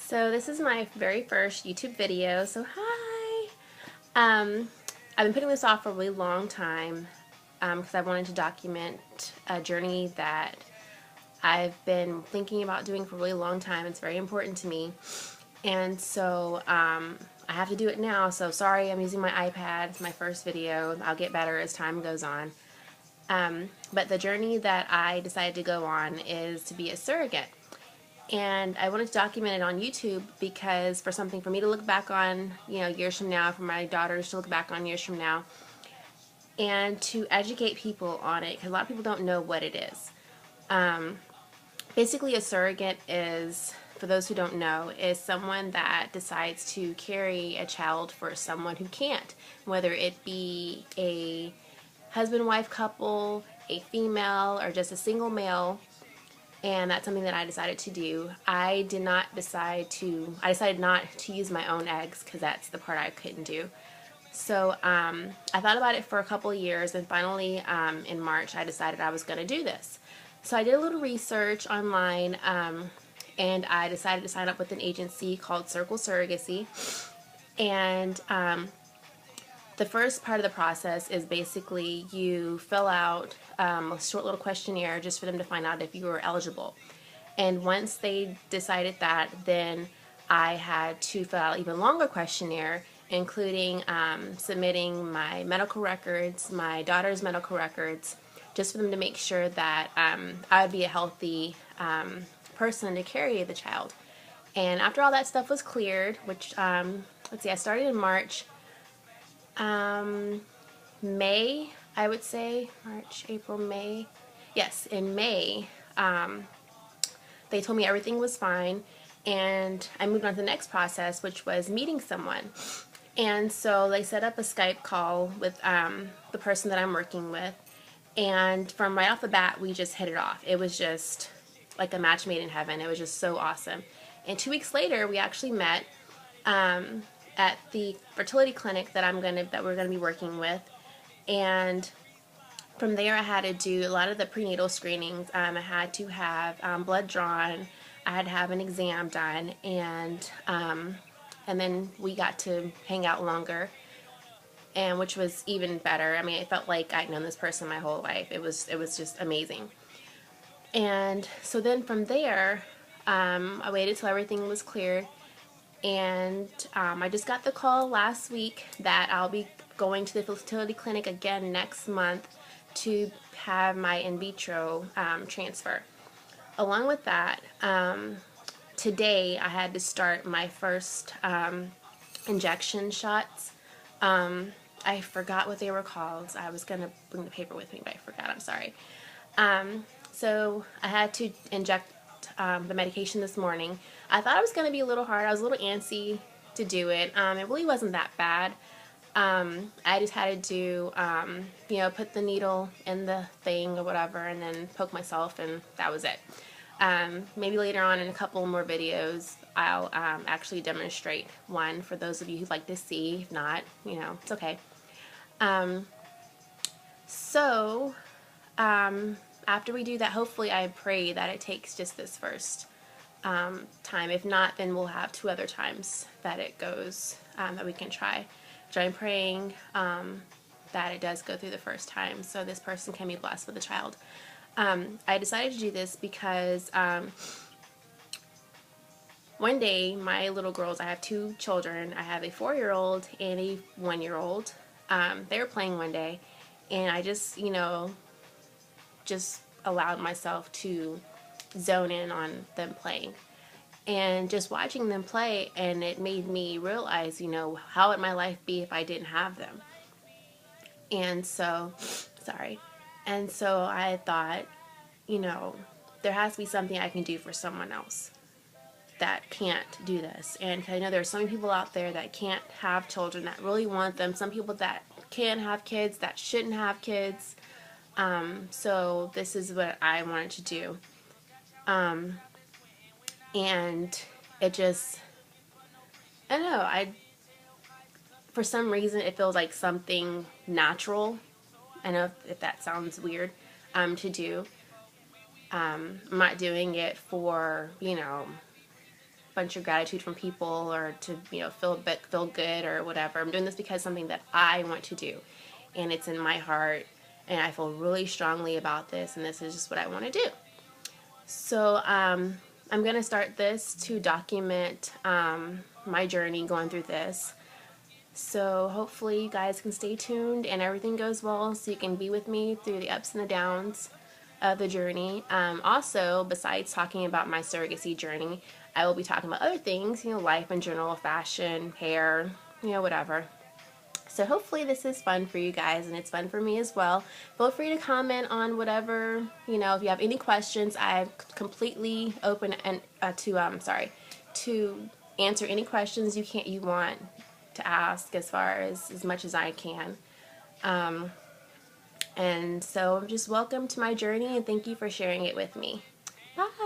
So this is my very first YouTube video, so hi! Um, I've been putting this off for a really long time because I wanted to document a journey that I've been thinking about doing for a really long time. It's very important to me, and so I have to do it now, so sorry I'm using my iPad. It's my first video. I'll get better as time goes on. But the journey that I decided to go on is to be a surrogate. And I wanted to document it on YouTube because for something for me to look back on, years from now, for my daughters to look back on years from now, and to educate people on it, because a lot of people don't know what it is. Basically, a surrogate is, for those who don't know, is someone that decides to carry a child for someone who can't, whether it be a husband-wife couple, a female, or just a single male. And that's something that I decided to do. I decided not to use my own eggs because that's the part I couldn't do. So I thought about it for a couple of years, and finally in March I decided I was going to do this. So I did a little research online, and I decided to sign up with an agency called Surrogacy. And the first part of the process is basically you fill out a short little questionnaire just for them to find out if you were eligible. And once they decided that, then I had to fill out an even longer questionnaire, including submitting my medical records, my daughter's medical records, just for them to make sure that I would be a healthy person to carry the child. And after all that stuff was cleared, which, let's see, I started in March. May, I would say, March, April, May. Yes, in May, they told me everything was fine, and I moved on to the next process, which was meeting someone. And so they set up a Skype call with the person that I'm working with, and from right off the bat, we just hit it off. It was just like a match made in heaven. It was just so awesome. And 2 weeks later, we actually met at the fertility clinic that we're gonna be working with, and from there I had to do a lot of the prenatal screenings. I had to have blood drawn, I had to have an exam done, and then we got to hang out longer, and which was even better. I mean, it felt like I'd known this person my whole life. It was just amazing. And so then from there, I waited till everything was cleared. And I just got the call last week that I'll be going to the fertility clinic again next month to have my in vitro transfer. Along with that, today I had to start my first injection shots. I forgot what they were called. I was going to bring the paper with me, but I forgot. I'm sorry. So I had to inject the medication this morning. I thought it was going to be a little hard. I was a little antsy to do it. It really wasn't that bad. I just had to do, put the needle in the thing or whatever, and then poke myself, and that was it. Maybe later on in a couple more videos, I'll actually demonstrate one for those of you who'd like to see. If not, it's okay. After we do that, hopefully I pray that it takes just this first time. If not, then we'll have 2 other times that it goes, that we can try. So I'm praying that it does go through the first time so this person can be blessed with a child. I decided to do this because one day my little girls, I have 2 children. I have a 4-year-old and a 1-year-old. They were playing one day, and I just allowed myself to zone in on them playing, and just watching them play, and it made me realize, how would my life be if I didn't have them? And so, I thought, there has to be something I can do for someone else that can't do this. And I know there are so many people out there that can't have children, that really want them, some people that can have kids that shouldn't have kids. So this is what I wanted to do. And it just, I don't know, for some reason it feels like something natural. I know if that sounds weird, to do. I'm not doing it for, bunch of gratitude from people or to, you know, feel good or whatever. I'm doing this because it's something that I want to do, and it's in my heart, and I feel really strongly about this, and this is just what I want to do. So I'm going to start this to document my journey going through this. So hopefully you guys can stay tuned and everything goes well so you can be with me through the ups and the downs of the journey. Also, besides talking about my surrogacy journey, I will be talking about other things, you know, life in general, fashion, hair, you know, whatever. So hopefully this is fun for you guys, and it's fun for me as well. Feel free to comment on whatever, you know, if you have any questions. I'm completely open and to answer any questions you want to ask, as much as I can. And so just welcome to my journey, and thank you for sharing it with me. Bye.